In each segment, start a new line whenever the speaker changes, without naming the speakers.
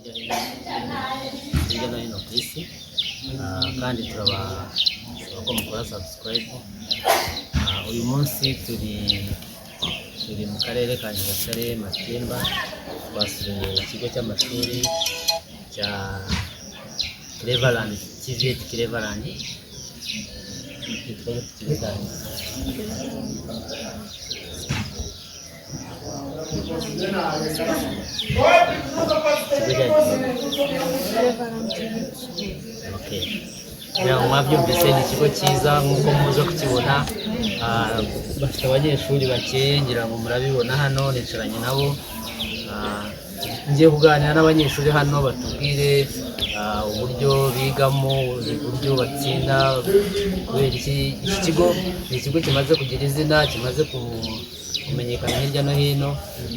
hirya no hino ku isi, kandi turabasaba ko mukora subscribe. Uyu munsi turi mu karere ka Nyagatare, Matimba, wasuye ikigo cy'amashuri cya Cleverland TVET. Cleverland mwabyumvise ni ikigo cyiza nk'uko muza kukibona. Bafite abanyeshuri bacyeye, ngira ngo murabibona hano, nicaranye nabo. Ngiye kuganira n'abanyeshuri hano batubwire uburyo bigamo, uburyo batsinda. Kubera iki kigo ni ikigo kimaze kugira izina, kimaze kumenyekana hirya no hino.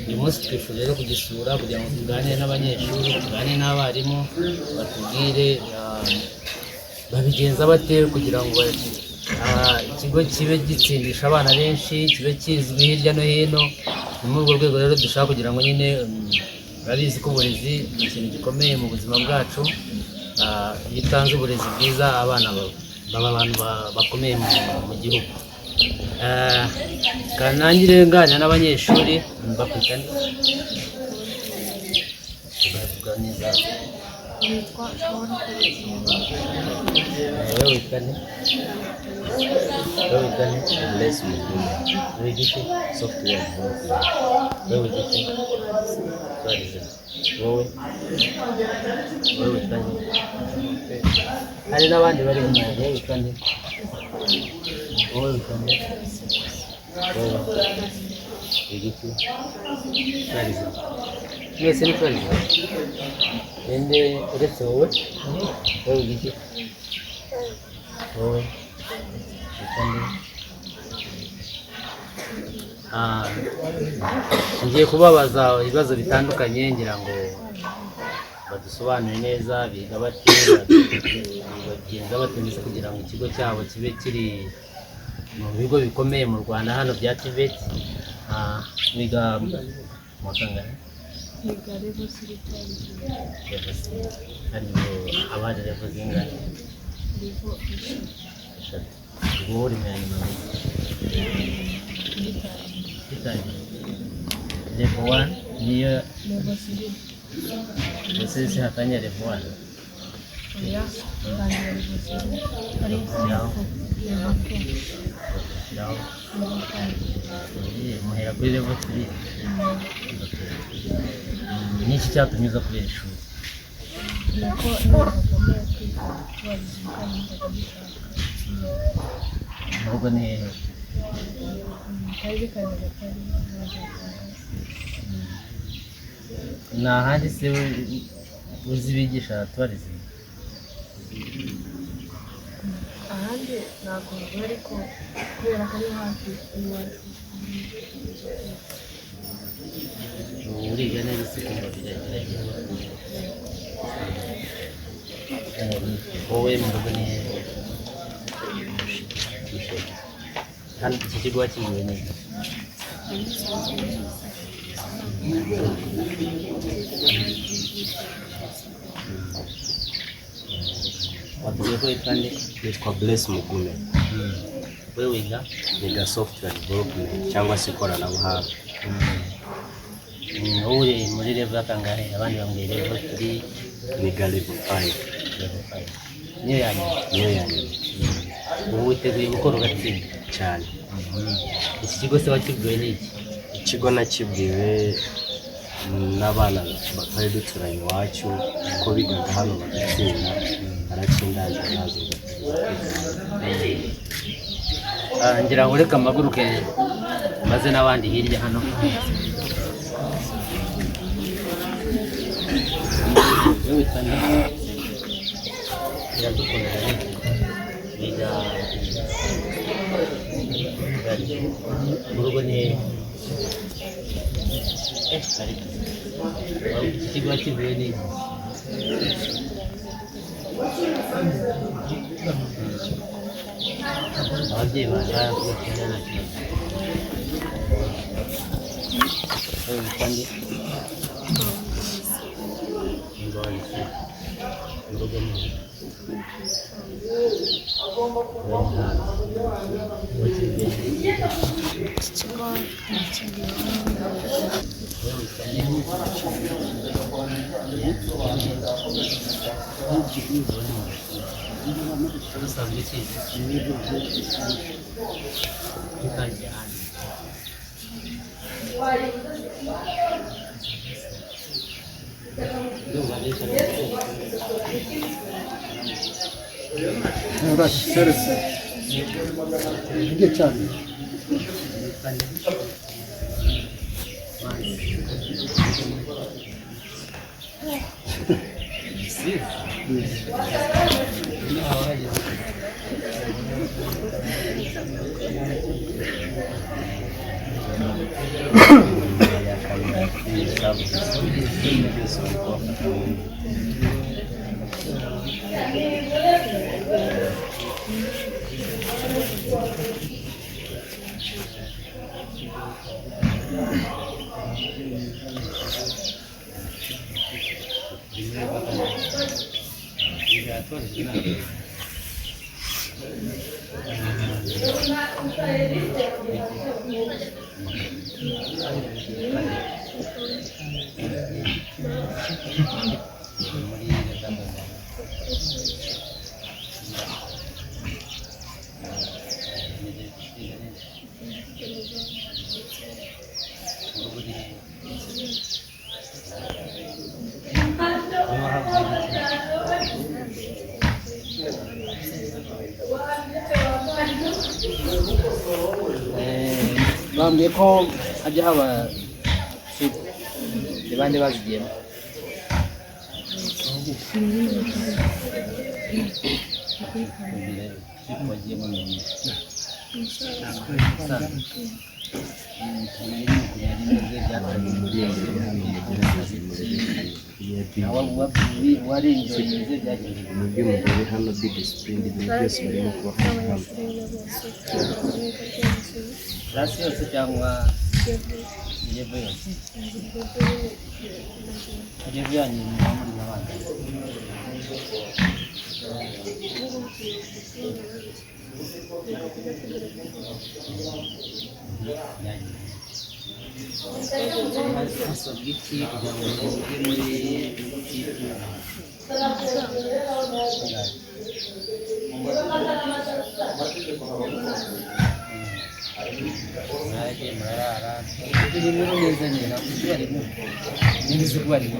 Uyu munsi twifuje rero kugisura kugira ngo tuganire n'abanyeshuri, tuganire n'abarimu, batubwire babigenza bate kugira ngo ikigo kibe gitsindisha abana benshi, kibe kizwi hirya no hino. Ni muri urwo rwego rero dushaka kugira ngo nyine, urabizi ko uburezi ni ikintu gikomeye mu buzima bwacu. Iyo utanze uburezi bwiza, abana baba abantu bakomeye mu gihugu. Kanangire nganira n'abanyeshuri, bakwita nde? Tugavuga neza. Wewe witwa nde?
Bless me.
Wigishe
Software development.
wewe wigishe twarize. Wowe witwa nde? Hari n'abandi bari mu mwanya. Wowe witwa nde? Wowe witwa nde? Wowe wigishe twarize. Mwese ni twarize. Ende uretse wowe? Wowe wigishe? Wowe witwa nde? Ngiye kubabaza ibibazo bitandukanye, ngira ngo badusobanure neza. Biga bate, bagenza batemeze kugira ngo ikigo cyabo kibe kiri mu bigo bikomeye mu Rwanda hano bya TVET. Biga mu kangahe? Hano abari revo zingahe? Eshatu. Ubwo uri mu yanyuma level 1 niyo ndetse hatanya level 1 muhera kuri level 3. Niki cyatumye uza kubera ishuri? Nubwo ni hehe? Nta handi se uzi bigisha twarize?
Ahandi ntabwo nzi, ariko kubera ko ari hafi iwacu.
Uriga neza se kumva biragerageza. Wowe mu rugo ni hehe? Hano iki kigo wakigiwe neza? Wabwiye ko witwa nde?
Yitwa Bless Mugume.
Wewe wiga?
Niga software development cyangwa se ikoranabuhanga.
Uri muri level kangahe? Abandi bambwiye level 3.
Niga level 5.
Niyo yanyu? Ubu witeguye gukora ugatsinda
cyane.
Iki kigo se wakibwiwe n'iki?
Ikigo nakibwiwe n'abana batari duturanye iwacu ko bigaga hano bagatsinda, baratsindaje nazo.
Ngira ngo reka amaguruke maze n'abandi hirya hano. Wewe witwa nde? Iradukunda rero. Biga mu rugo ni hehe? Ariko iki kigo wakibwiwe n'iki? Ababyeyi banjye barakubwira nta kibazo. Wewe witwa nde?
niba wahise mu rugo neza
usanzwe ukizi utangiye hanze
Urashyize cyane
bambwiye ko hajya haba bande bazigiyemo
umugore hano bidisipurine ibintu byose barimo kubafasha hamwe
rasi yose cyangwa yevo yose yevo yanyu muba muri n'abandi bw'iki kugira ngo mujye muri mwagiye murarara ibyo bintu neza nyine nakuzi barimo n'ibizi ko barimo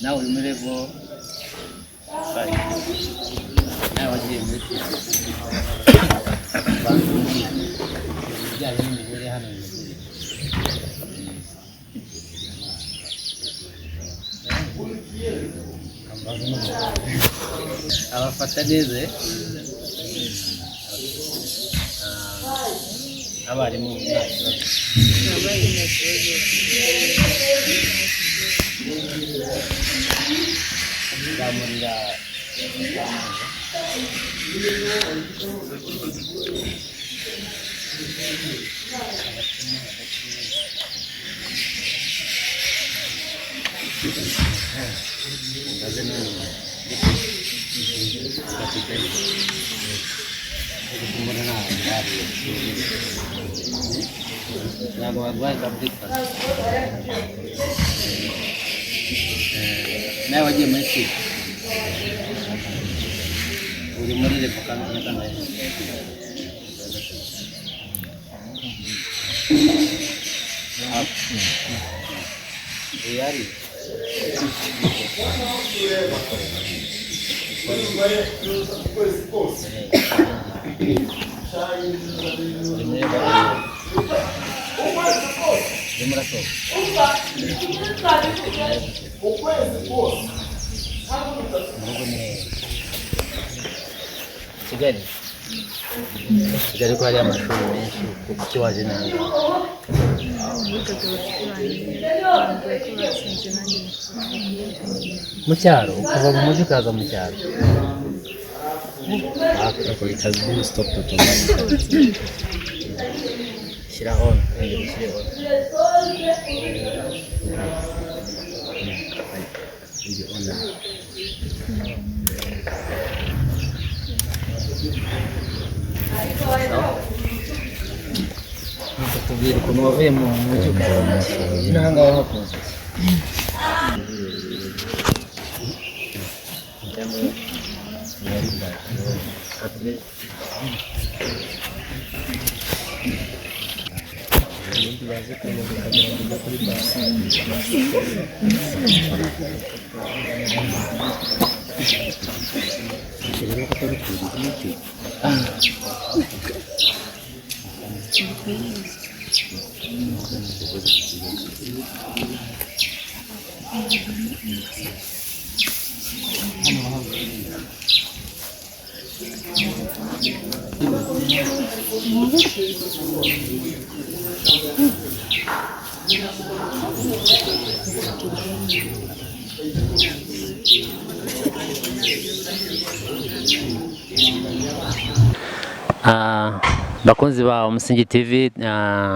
nawe uri muri rebo nawe wagiye muri ibijyanye n'imibereho hano mu mujyi abafata neza abarimu nta kibazo zamurira ntabwo barwaye ka breakfast nawe wagiye muri kigo uri muri reba kandi unatangaye yari ukwezi kose Kigali ko hari amashuri menshi kuko waje nanga mu cyaro kuva mu mujyi ukaza mu cyaro
stop to
shyira on tubwira ukuntu wavuye mu mujyi ukaza mu cyaro n'ahangaha hakunze bakunzi ba Umusingi TV,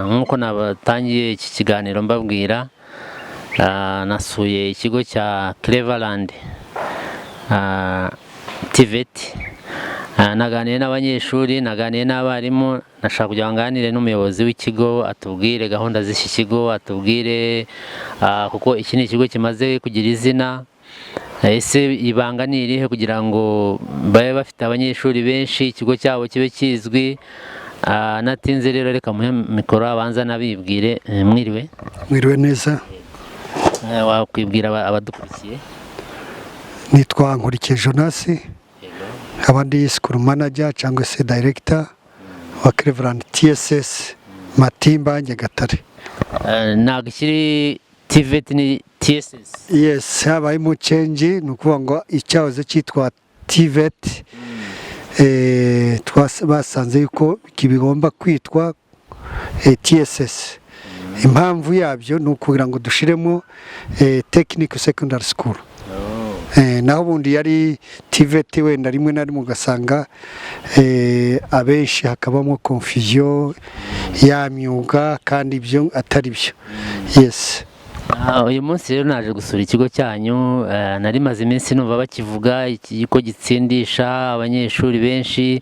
nk'uko nabatangiye iki kiganiro mbabwira, nasuye ikigo cya Cleverland TVET, naganiye n'abanyeshuri, naganiye n'abarimu, nashaka kugira ngo nganire n'umuyobozi w'ikigo atubwire gahunda z'iki kigo, atubwire kuko iki ni ikigo kimaze kugira izina, ese ibanga ni irihe kugira ngo babe bafite abanyeshuri benshi, ikigo cyabo kibe kizwi. Natinze rero reka muhe mikoro abanza nabibwire. Mwiriwe
neza.
Wakwibwira abadukurikiye?
Nitwa Nkurikiye Jonas, abandi school manager cyangwa se director wa Cleverland TSS Matimba Nyagatare.
Ntabwo kiri TVET ni TSS?
Yes, habaye mu change, nukuvuga ngo icyahoze cyitwa TVET basanze yuko kibigomba kwitwa TSS. Impamvu yabyo ni ukugira ngo dushiremo technical secondary school. Naho ubundi yari TVET, wenda rimwe na rimwe ugasanga abenshi hakabamo confusion y'amyuga kandi ibyo atari byo. Yes.
Uyu munsi rero naje gusura ikigo cyanyu, nari maze iminsi numva bakivuga ikigo gitsindisha abanyeshuri benshi,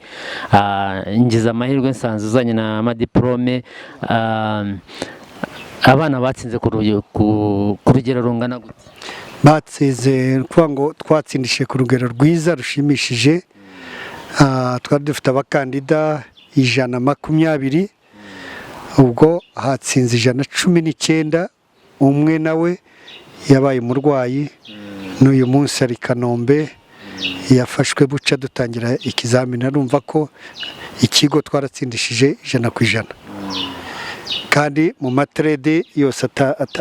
ngize amahirwe nsanze uzanye na madiplome. Abana batsinze ku rugero rungana gute?
Batsinze kuvuga ngo twatsindishije ku rugero rwiza rushimishije. Twari dufite abakandida 120, ubwo hatsinze 119. Umwe nawe yabaye umurwayi, n'uyu munsi ari Kanombe, yafashwe buca dutangira ikizamini. Arumva ko ikigo twaratsindishije 100%, kandi mu matrade yose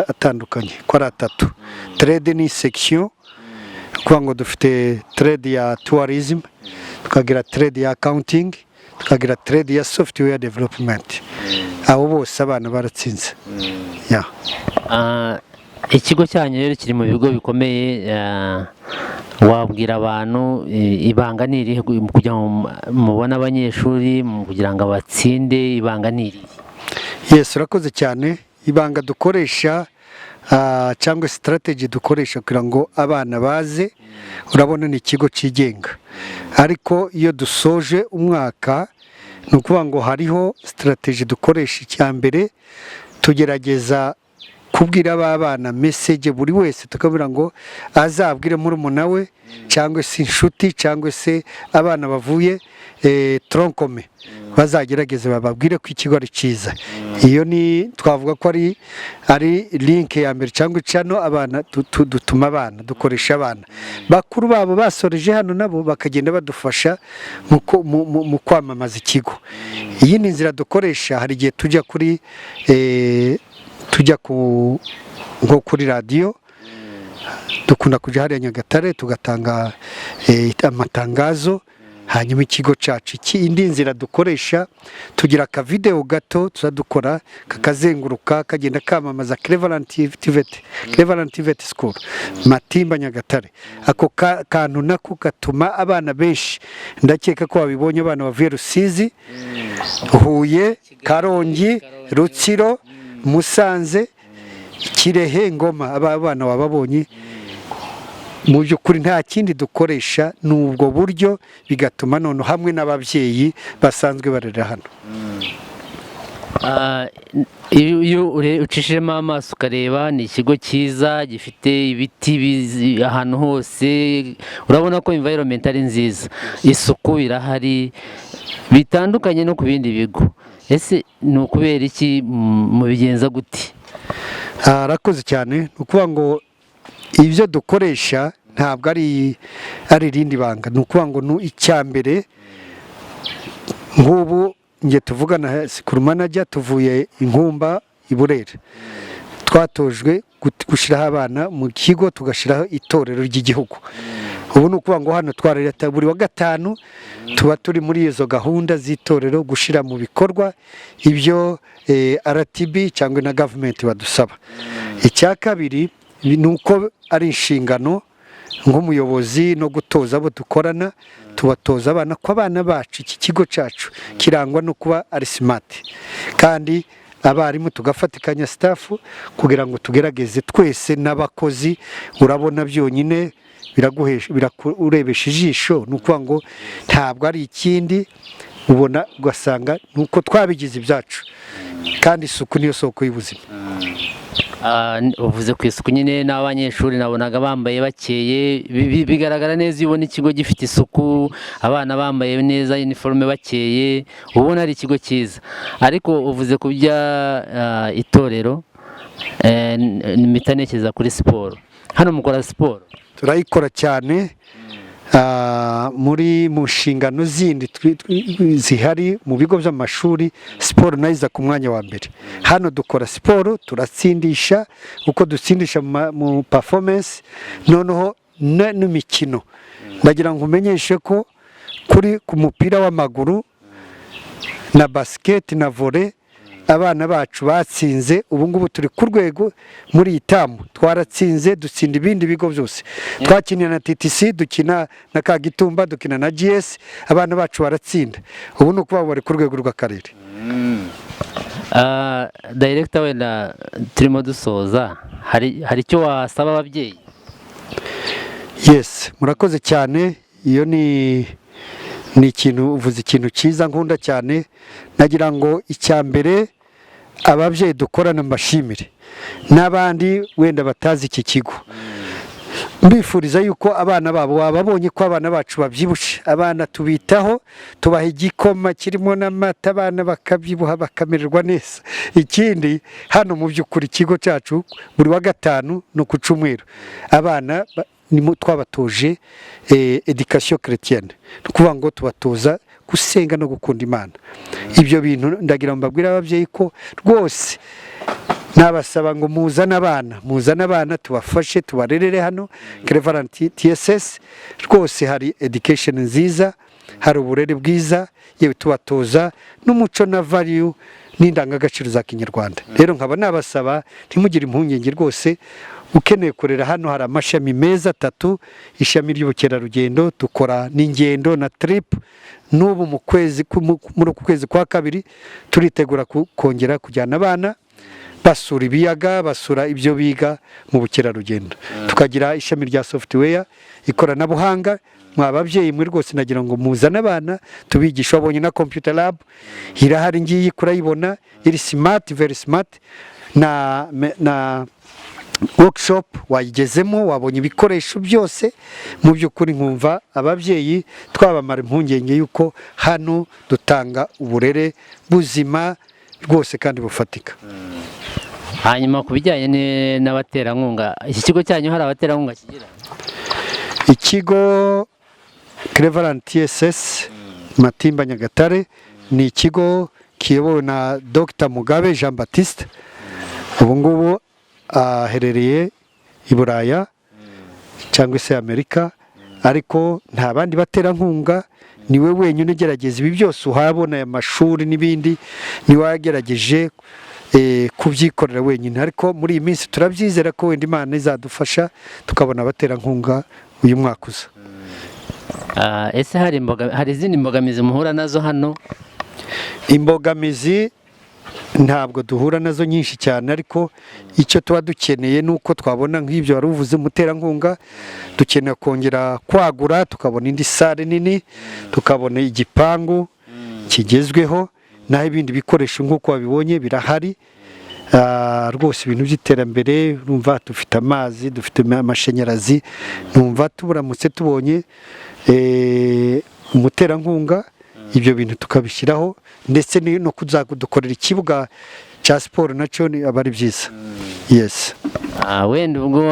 atandukanye ko ari 3. Trade ni section, kuvuga ngo dufite trade ya tourism, tukagira trade ya accounting, tukagira trade ya software development. Abo bose abana baratsinze.
Ikigo cyanyu rero kiri mu bigo bikomeye, wabwira abantu ibanga ni irihe kugira ngo mubone abanyeshuri kugira ngo batsinde? Ibanga ni irihe?
Yes, urakoze cyane. Ibanga dukoresha cyangwa strategy dukoresha kugira ngo abana baze, urabona ni ikigo cyigenga, ariko iyo dusoje umwaka ni ukuvuga ngo hariho strategy dukoresha. Icyambere tugerageza kubwira abana message, buri wese tukabwira ngo azabwire murumuna we cyangwa se inshuti cyangwa se abana bavuye tronkome, bazagerageze bababwire ko ikigo ari cyiza. Iyo ni twavuga ko ari link ya mbere cyangwa icano abana dutuma abana dukoresha abana bakuru babo basoreje hano, nabo bakagenda badufasha mu kwamamaza ikigo. Iyi ni inzira dukoresha. Hari igihe tujya nko kuri radio, dukunda kujya hariya Nyagatare tugatanga amatangazo. hanyuma ikigo cyacu. Indi nzira dukoresha, tugira akavideo gato tuzadukora kakazenguruka kagenda kamamaza Cleverland TVET, Cleverland TVET School Matimba Nyagatare. Ako kantu nako gatuma abana benshi, ndakeka ko babibonye, abana bavuye Rusizi, Huye, Karongi, Rutsiro, Musanze, Kirehe, Ngoma, aba bana bababonye. Mu by'ukuri nta kindi dukoresha n'ubwo buryo, bigatuma none hamwe n'ababyeyi basanzwe barera hano.
Iyo ucishijemo amaso ukareba, ni ikigo cyiza gifite ibiti ahantu hose, urabona ko environment ari nziza, isuku irahari, bitandukanye no ku bindi bigo. Ese ni ukubera iki mubigenza gute?
Arakoze cyane. Ni ukuvuga ngo ibyo dukoresha ntabwo ari irindi banga. Ni ukuvuga ngo icyambere, nk'ubu nge tuvugana sikuru manager, tuvuye Inkumba i Burera, twatojwe gushyiraho abana mu kigo, tugashyiraho itorero ry'igihugu. Ubu ni ukuvuga ngo hano twarareta buri wa gatanu tuba turi muri izo gahunda z'itorero, gushyira mu bikorwa ibyo RTB cyangwa na government badusaba. Icya kabiri ni uko ari inshingano nk'umuyobozi no gutoza abo dukorana, tubatoza abana ko abana bacu, iki kigo cyacu kirangwa no kuba ari smart, kandi abarimu tugafatikanya staff kugira ngo tugerageze twese n'abakozi. Urabona byonyine urebesha ijisho, ni ukuvuga ngo ntabwo ari ikindi, ubona ugasanga nuko twabigize ibyacu, kandi isuku niyo soko y'ubuzima.
Uvuze ku isuku nyine, n'abanyeshuri nabonaga bambaye bacyeye, bigaragara neza iyo ubona ikigo gifite isuku, abana bambaye neza uniforme bacyeye, ubona ari ikigo cyiza. Ariko uvuze ku bya itorero, mpita ntekereza kuri siporo. Hano mukora siporo?
Turayikora cyane. Mu nshingano zindi zihari mu bigo by'amashuri, siporo nayo iza ku mwanya wa mbere. Hano dukora siporo, turatsindisha, uko dutsindisha mu performance, noneho n'imikino. Ndagira ngo umenyeshe ko ku mupira w'amaguru na basket na volley, abana bacu batsinze. Ubu ngubu turi ku rwego muri itamu, twaratsinze, dutsinda ibindi bigo byose. Twakinira na TTC, dukina na Kagitumba, dukina na GS, abana bacu baratsinda. Ubu ni ukuvuga bari ku rwego rw'akarere.
Director, wenda turimo dusoza, hari icyo wasaba ababyeyi?
Yes, murakoze cyane. Iyo ni ikintu, uvuze ikintu cyiza nkunda cyane. Nagira ngo icyambere ababyeyi dukorana mbashimire, n'abandi wenda batazi iki kigo, mbifuriza yuko abana babo babonye ko abana bacu babyibushe. Abana tubitaho, tubaha igikoma kirimo n'amata, abana bakabyibuha bakamererwa neza. Ikindi, hano mu by'ukuri ikigo cyacu buri wa gatanu no ku cyumweru abana twabatoje education chrétienne, ni ukuvuga ngo tubatoza gusenga no gukunda Imana. Ibyo bintu ndagira ngo mbabwire ababyeyi ko rwose nabasaba ngo muzane abana tubafashe, tubarerere hano Cleverland TSS. Rwose hari education nziza, hari uburere bwiza, yewe tubatoza n'umuco na value n'indangagaciro za Kinyarwanda. Rero nkaba nabasaba ntimugire impungenge rwose. Ukeneye kurera hano hari amashami meza 3, ishami ry'ubukerarugendo, dukora n'ingendo na trip. N'ubu muri uku kwezi kwa kabiri turitegura kongera kujyana abana basura ibiyaga, basura ibyo biga mu bukerarugendo. Tukagira ishami rya software, ikoranabuhanga. Mwababyeyi muri rwose nagira ngo muzane abana tubigisha. Wabonye na computer lab irahari, ngiyi kurayibona, iri smart, very smart. Na workshop wayigezemo, wabonye ibikoresho byose. Mu by'ukuri nkumva ababyeyi twabamara impungenge yuko hano dutanga uburere buzima rwose kandi bufatika.
Hanyuma ku bijyanye n'abaterankunga, iki kigo cyanyu hari abaterankunga kigira?
Ikigo Cleverland TSS Matimba Nyagatare ni ikigo kiyobowe na Dr Mugabe Jean Baptiste. Ubu ngubu aherereye i Buraya cyangwa se Amerika, ariko nta bandi baterankunga, niwe wenyine ugerageza ibi byose uhabona aya mashuri n'ibindi, niwe wagerageje kubyikorera wenyine, ariko muri iyi minsi turabyizera ko wenda Imana izadufasha tukabona abaterankunga uyu mwaka uza.
Ese hari izindi mbogamizi muhura nazo hano?
Imbogamizi ntabwo duhura nazo nyinshi cyane, ariko icyo tuba dukeneye ni uko twabona nk'ibyo wari uvuze umuterankunga, dukeneye kongera kwagura tukabona indi sale nini, tukabona igipangu kigezweho, naho ibindi bikoresho nk'uko wabibonye birahari rwose. Ibintu by'iterambere urumva dufite amazi, dufite amashanyarazi, numva tuburamutse tubonye umuterankunga ibyo bintu tukabishyiraho, ndetse no kuzadukorera ikibuga cya siporo nacyo aba ari byiza. Yes.
Wenda ubwo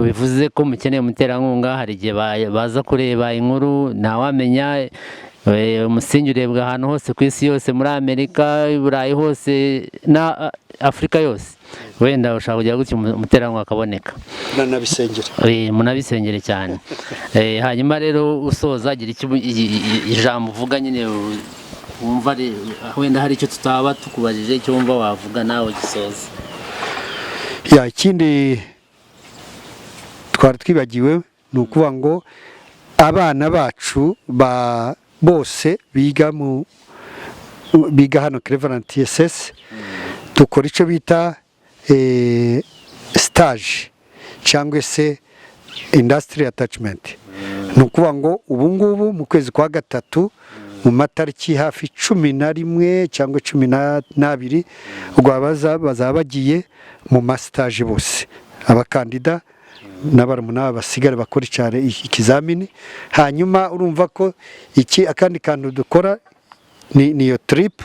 bivuze ko mukeneye umuterankunga, hari igihe baza kureba inkuru, ntawamenya Umusingi urebwa ahantu hose ku isi yose, muri Amerika, i Burayi hose na Afurika yose. Wenda ushaka kugira gutyo umuterankunga akaboneka, munabisengere cyane. Hanyuma rero usoza, gira ijambo uvuga nyine wumva wenda hari icyo tutaba tukubajije, icyo wumva wavuga nawe gisoza.
Ikindi twari twibagiwe ni ukuvuga ngo abana bacu bose biga hano Cleverland TSS, dukora icyo bita stage cyangwa se industry attachment. Ni ukuvuga ngo ubu ngubu mu kwezi kwa gatatu mu matariki hafi 11 cyangwa 12 ubwo bazaba bagiye mu mastage bose, abakandida n'abarumuna basigara bakora cyane ikizamini. Hanyuma urumva ko akandi kantu dukora ni iyo trip,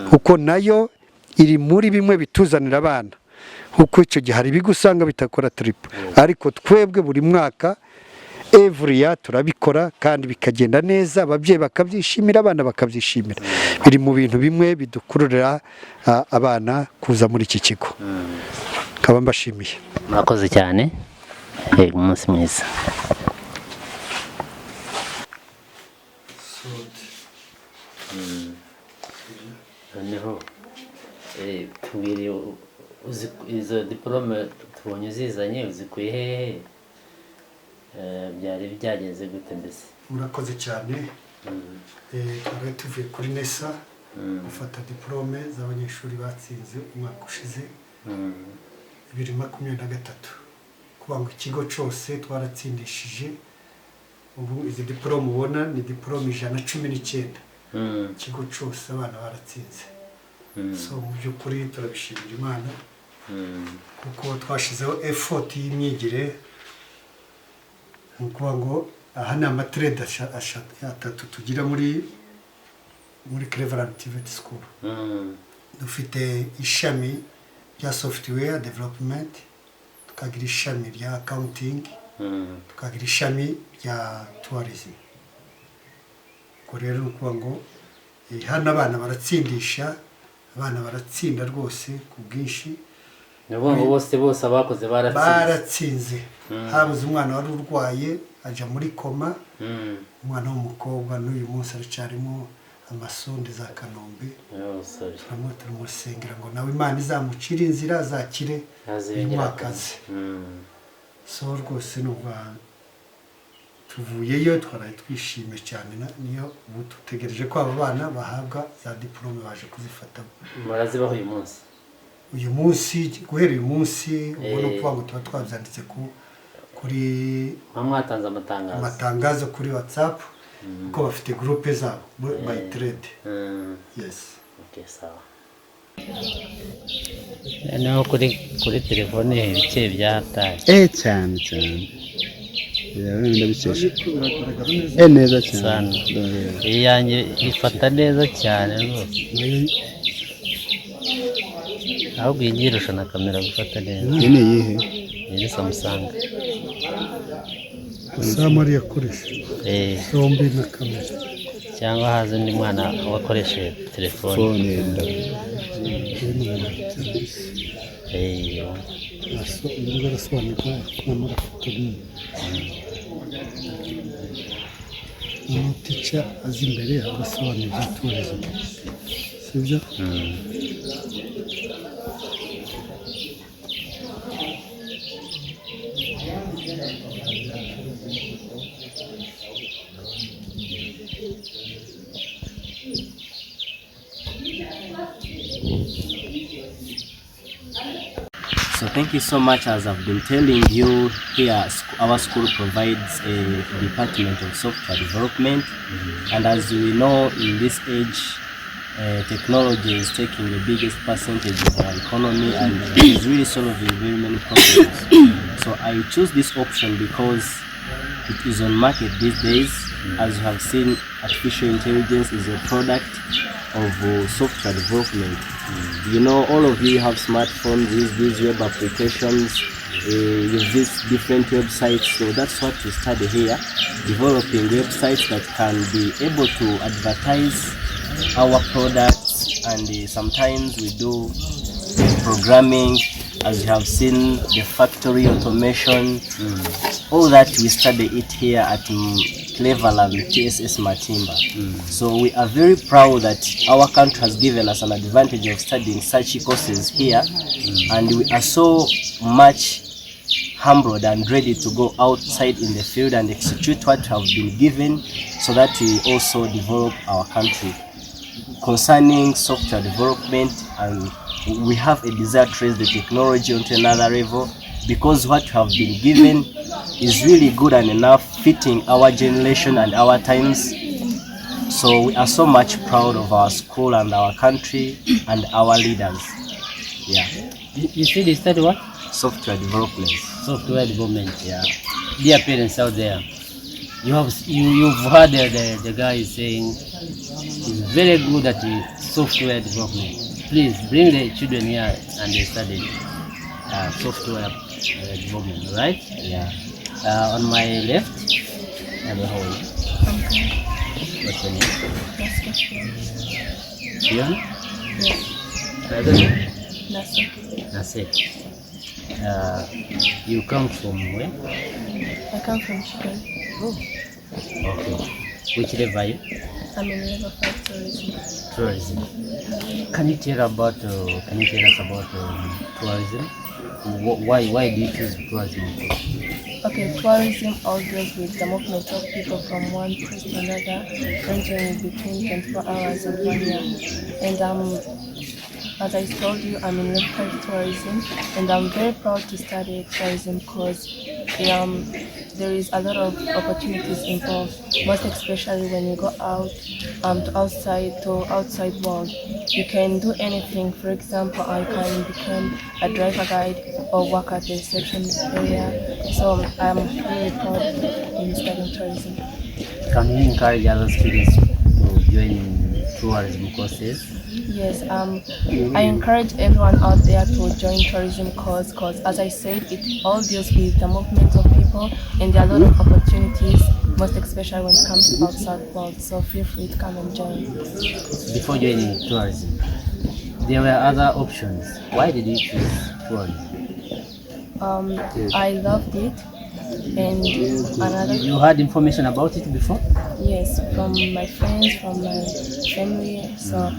kuko nayo iri muri bimwe bituzanira abana, kuko icyo gihe hari ibigo usanga bitakora trip, ariko twebwe buri mwaka every year turabikora kandi bikagenda neza, ababyeyi bakabyishimira, abana bakabyishimira. Biri mu bintu bimwe bidukururira abana kuza muri iki kigo. Kaba mbashimiye.
Murakoze cyane. Umunsi mwiza. Noneho tubwire izo diplome tubonye uzizanye uzikuye hehe, byari byagenze gute mbese?
Murakoze cyane. Twari tuvuye kuri NESA gufata diplome z'abanyeshuri batsinze umwaka ushize 2023, kuba ngo ikigo cyose twaratsindishije. Ubu izi diplome ubona ni diplome 119, ikigo cyose abana baratsinze. So mu by'ukuri turabishimira Imana kuko twashizeho effort y'imyigire. Ni ukuvuga ngo aha ni amatrade atatu tugira muri Cleverland TVET School. Dufite ishami rya software development, tukagira ishami rya accounting, tukagira ishami rya tourism. Ko rero ni ukuvuga ngo hano abana baratsindisha, abana baratsinda rwose ku bwinshi.
Nabwo bose abakoze
baratsinze. Habuze umwana wari urwaye aja muri koma, umwana w'umukobwa n'uyu munsi aracarimo amasonde za Kanombe. Turamusengera ngo nawe Imana izamucira inzira, azakire uyu mwaka aze. So rwose n'ubwa tuvuyeyo twaraye twishime cyane, niyo ubu tutegereje ko aba bana bahabwa za diplome baje kuzifata.
Murazibaho uyu munsi?
Uyu munsi, guhera uyu munsi ubona uko ngo tuba twabyanditse kuri
mwatanze
amatangazo kuri WhatsApp, kuko bafite groupe zabo by trade. Yes.
Okay, sawa. Naho kuri telefone ibice byataye
cyane ndabikesha neza cyane.
Iyanjye ifata neza cyane rwose, ahubwo yigirusha na kamera gufata neza.
Ni iyihe?
Ni Samsung.
Samari yakoresha zombi na kamera,
cyangwa haza undi mwana wakoresheje telefone.
umutica azi imbere agasobanura ibyo tourism, sibyo?
So thank you so much. As I've been telling you, here our school provides a department of software development, and as we know, in this age, technology is taking the biggest percentage of our economy, and it is really solving very many problems. So I choose this option because it is on market these days. As you have seen, artificial intelligence is a product of software development. You know, all of you have smartphones, use these web applications, use these different websites. So that's what we study here, developing websites that can be able to advertise our products, and sometimes we do programming, as you have seen, the factory automation. All that we study it here at Cleverland TSS Matimba. So we are very proud that our country has given us an advantage of studying such courses here, and we are so much humbled and ready to go outside in the field and execute what we have been given, so that we also develop our country. Concerning software development, and we have a desire to raise the technology onto another level, because what we have been given is really good and enough, fitting our generation and our times. So we are so much proud of our school and our country and our leaders. Yeah.
You said you study what?
Software development.
Software development.
Yeah.
Dear parents out there, you've heard the guy saying it's very good at the software development. Please bring the children here and they study software development, right?
Yeah.
On my left, I have a hole. What's your name? Fiona?
Yes.
Nasek. You come from where?
I come from Chicago.
Oh. Okay. Which level are you?
I'm in level 5 tourism.
Tourism. Can you tell us about tourism? Why do you choose tourism?
Okay, tourism always with the movement of people from one place to another, ranging between 24 hours and 1 year. And as I told you, I'm in local tourism, and I'm very proud to study tourism because there is a lot of opportunities involved, most especially when you go out to outside world. You can do anything. For example, I can become a driver guide or work at the reception area. So I'm really proud in studying tourism.
Can you encourage other students to join tourism courses?
Yes, I encourage everyone out there to join tourism course because, as I said, it all deals with the movement of people, and there are a lot of opportunities, most especially when it comes to outside world. So feel free to come and join.
Before joining tourism, there were other options. Why did you choose tourism?
I loved it, and another.
You had information about it before?
Yes, from my friends, from my family. So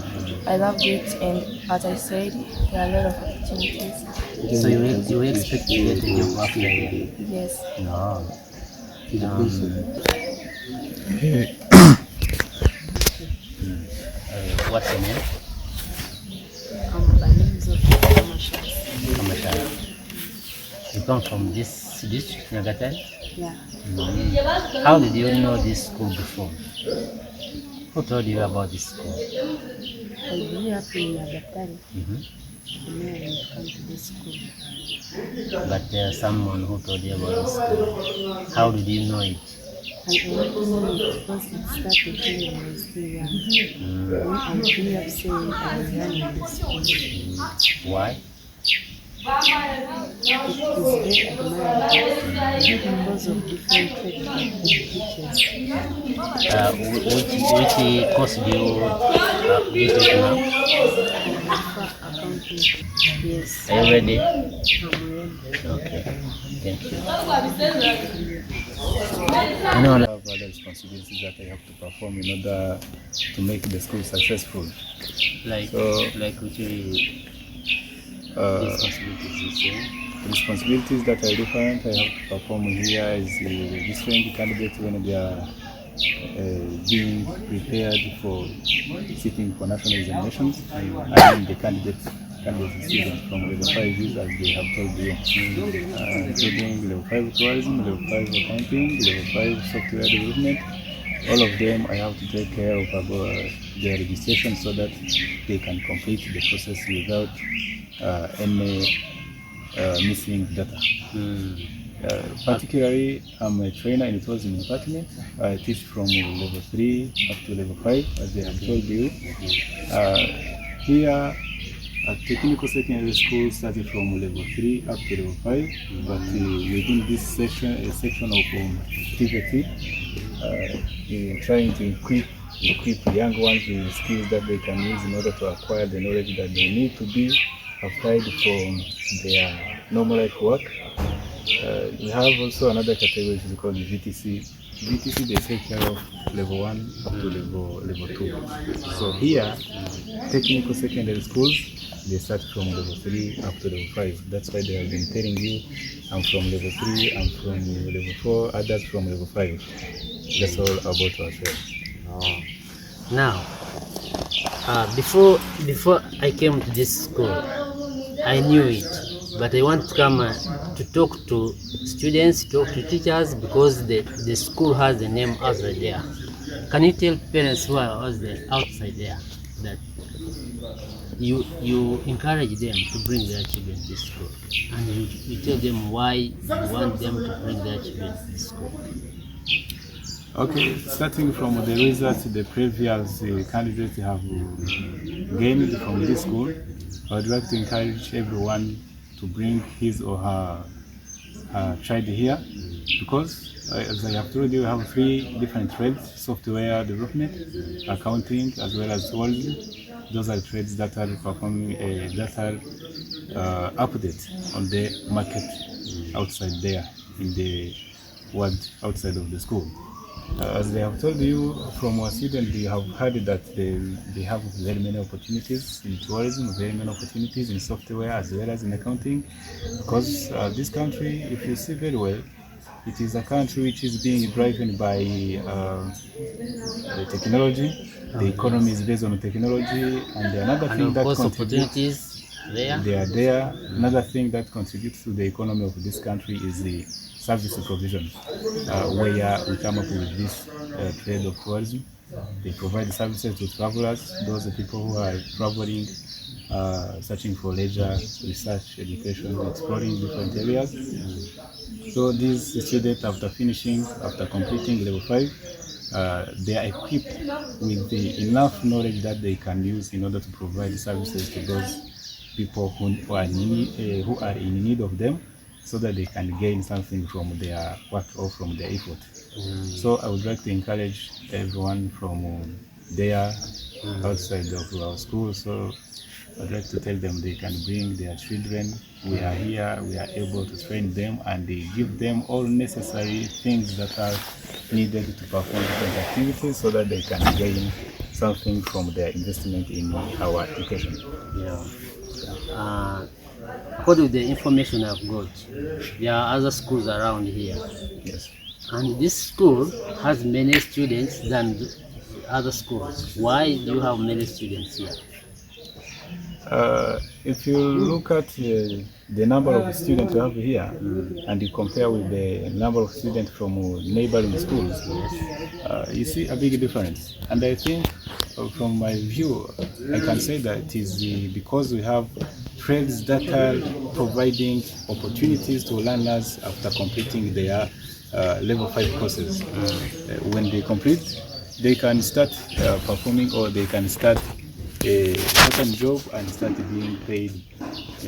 I loved it, and as I said, there are a lot of opportunities.
So you expect to get a job after here?
Yes.
No. What's your name? Kamashara. You come from this district, Nyagatare?
Yeah.
How did you know this school before? Who told you about this school?
I grew up in Nyagatare. And then I went to come to this school.
But there's someone who told you about this school. How did you know it?
And I only know it because it started when I was still young. When I grew up saying I was running this school.
Why?
It is very admirable because of different teachers.
Which course do you take now?
Accounting. Yes.
Are you ready?
I'm ready.
Okay. Thank you.
I know I have other responsibilities that I have to perform in order to make the school successful.
Like which
Uh,
responsibilities you say?
responsibilities that are different I have to perform here is registering candidates when they are being prepared for sitting for national examinations. I mean the candidates students from level 5 is as they have told you, including level 5 tourism, level 5 accounting, level 5 software development. All of them I have to take care of their registration so that they can complete the process without any missing data. Particularly, I'm a trainer in the tourism department. I teach from level 3 up to level 5, as they have told you. Here at technical secondary school, started from level 3 up to level 5, but within this section of TVET, trying to equip young ones with skills that they can use in order to acquire the knowledge that they need to be applied from their normal life work. We have also another category which is called VTC. VTC, they take care of level 1 up to level 2. So here, technical secondary schools, they start from level 3 up to level 5. That's why they have been telling you, I'm from level 3, I'm from level 4, others from level 5. That's all about ourselves.
Oh. Now, before I came to this school, I knew it, but I want to come to talk to students, talk to teachers, because the school has the name outside there. Can you tell parents who are outside there that you encourage them to bring their children to school, and you tell them why you want them to bring their children to school?
Okay, starting from the results the previous candidates have gained from this school, I would like to encourage everyone to bring his or her child here, because as I have told you, we have 3 different trades: software development, accounting, as well as tourism. Those are trades that are performing update on the market outside there, in the world outside of the school. As they have told you, from our students, they have heard that they have very many opportunities in tourism, very many opportunities in software, as well as in accounting, because this country, if you see very well, it is a country which is being driven by the technology. The economy is based on technology, and another thing that contributes, they are there. Another thing that contributes to the economy of this country is the service provision, where we come up with this trade of tourism. They provide services to travelers, those people who are traveling, searching for leisure, research, education, exploring different areas. So these students, after completing level 5, they are equipped with enough knowledge that they can use in order to provide services to those people who are in need of them, so that they can gain something from their work or from their effort. So I would like to encourage everyone from there outside of our school. So I'd like to tell them they can bring their children. We are here, we are able to train them and give them all necessary things that are needed to perform different activities, so that they can gain something from their investment in our education.
According to the information I've got, there are other schools around here.
Yes.
And this school has many students than other schools. Why do you have many students here?
If you look at the number of students we have here, and you compare with the number of students from neighboring schools, you see a big difference. And I think, from my view, I can say that it is because we have trades that are providing opportunities to learners after completing their level 5 courses. When they complete, they can start performing, or they can start a certain job and start being paid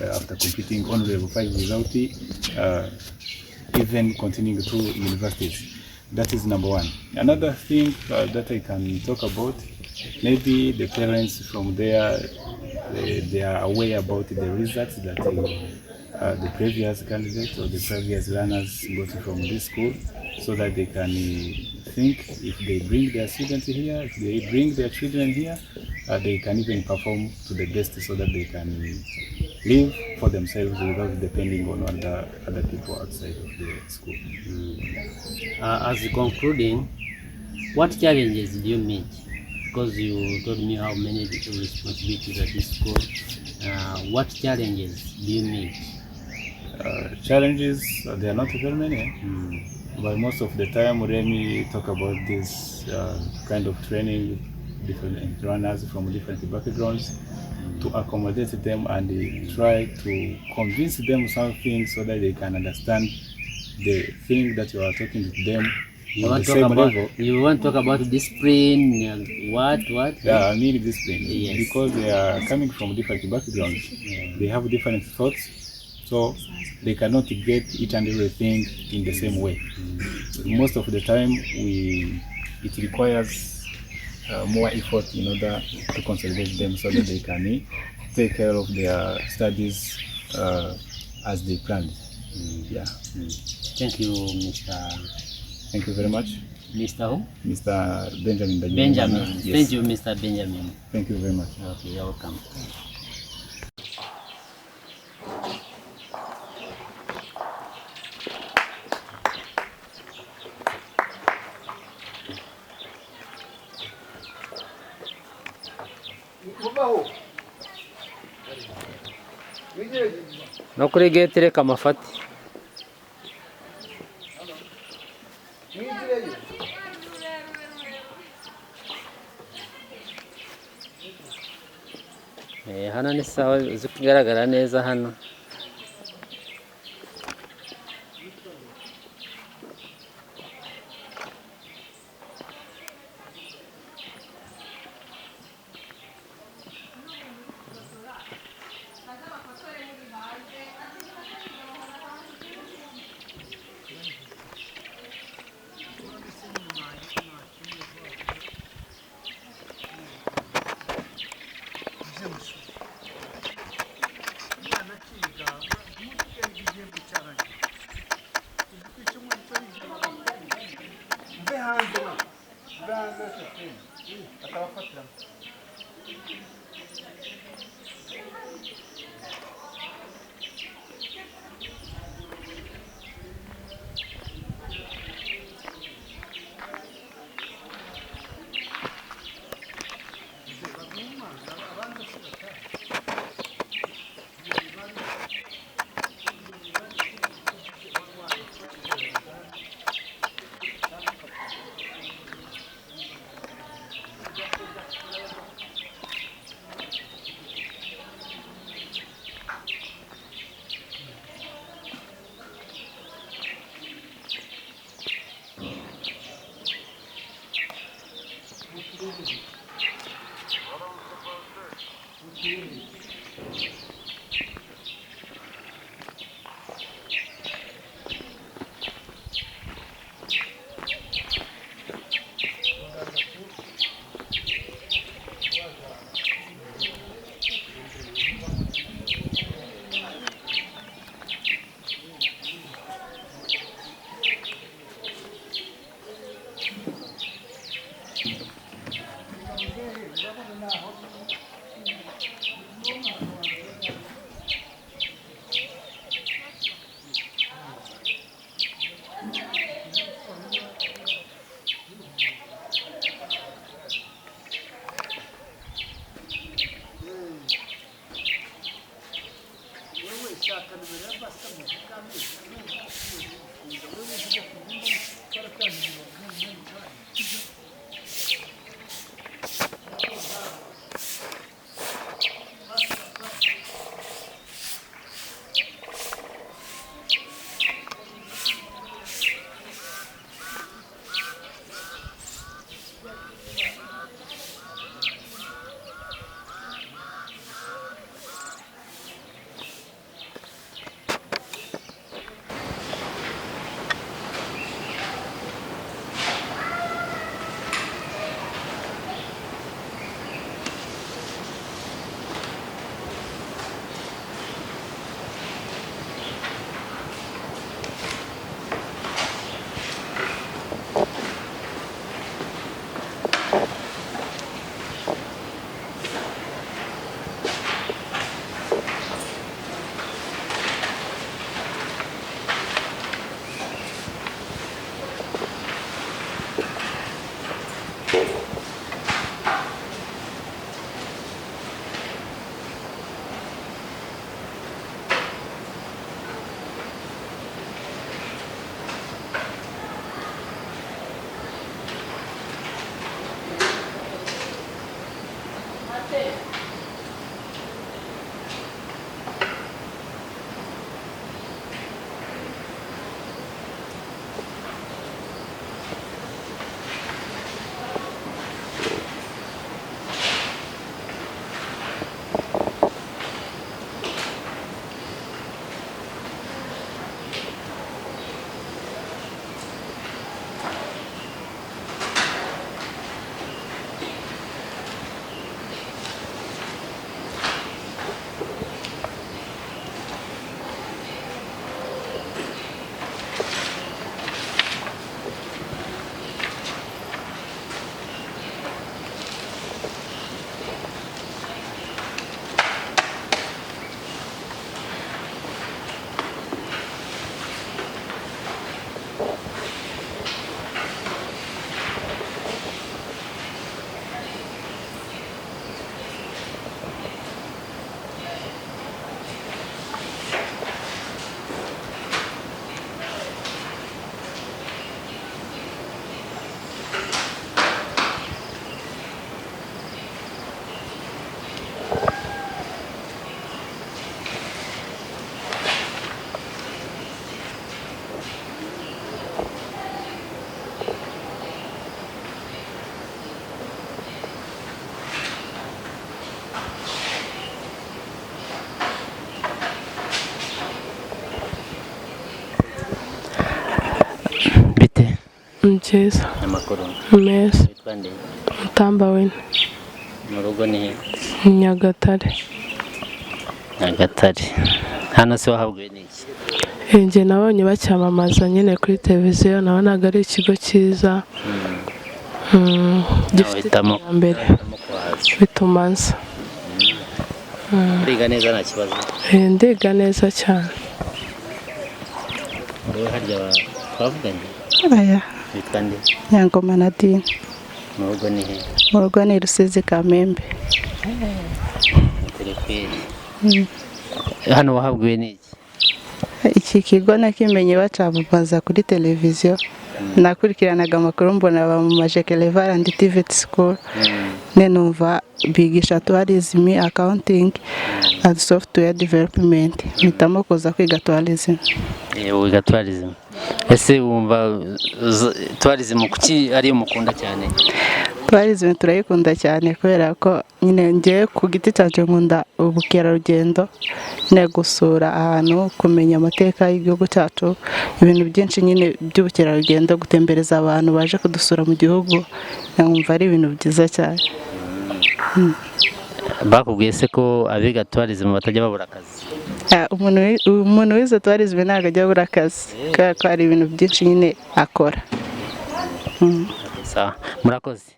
after completing on level 5 without even continuing through universities. That is number one. Another thing that I can talk about, maybe the parents from there, they are aware about the results that the previous candidates or the previous learners got from this school, so that they can think if they bring their students here, if they bring their children here, they can even perform to the best, so that they can live for themselves without depending on other people outside of the school.
As concluding, what challenges do you meet? Because you told me how many responsibilities at this school. What challenges do you meet?
Challenges, they are not very many, but most of the time let me talk about this kind of training, different runners from different backgrounds, to accommodate them and try to convince them something so that they can understand the thing that you are talking to them on the same level.
You want to talk about discipline, what?
Yeah, I mean discipline.
Yes.
Because they are coming from different backgrounds. They have different thoughts, so they cannot get each and everything in the same way. Most of the time, it requires more effort in order to consolidate them so that they can take care of their studies as they planned. Yeah.
Thank you, Mr.
Thank you very much.
Mr. who?
Mr. Benjamin.
Benjamin.
Yes.
Thank you, Mr. Benjamin.
Thank you very much.
Okay, you're welcome. No kuri gate reka amafati. Hano ni sawa, uzi kugaragara neza hano.
cyiza.
Amakuru
Meza.
witwa nde?
Mutamba we.
Mu rugo ni he?
Nyagatare.
Nyagatare. Hano se wahabwiwe n'iki?
Njye nabonye bacyamamaza nyine kuri televiziyo, nabonaga ari ikigo cyiza. Gifite iterambere. Bituma nza.
Ndiga neza nta kibazo?
Ndiga neza cyane.
Wowe harya twavuganye?
Aya.
Witwa nde?
Nyangoma Nadine.
Mu rugo ni he?
Mu rugo ni Rusizi Kamembe.
Hano wahabwiwe n'iki?
Iki kigo nakimenye bacamamaza kuri televiziyo. Nakurikiranaga amakuru mbona bamamaje Cleverland TVET school. Numva bigisha tourism, accounting and software development. Mpitamo kuza kwiga tourism.
Wiga tourism. Ese wumva tourism kuki ari mukunda cyane?
Tourism turayikunda cyane kubera ko nyine ngiye ku giti cyacu nkunda ubukerarugendo, nyine gusura ahantu, kumenya amateka y'igihugu cyacu, ibintu byinshi nyine by'ubukerarugendo, gutembereza abantu baje kudusura mu gihugu, nkumva ari ibintu byiza cyane.
Bakubwiye se ko abiga tourism batajya babura akazi?
Umuntu wize tourism ntabwo ajya abura akazi kubera ko hari ibintu byinshi nyine akora.
Murakoze.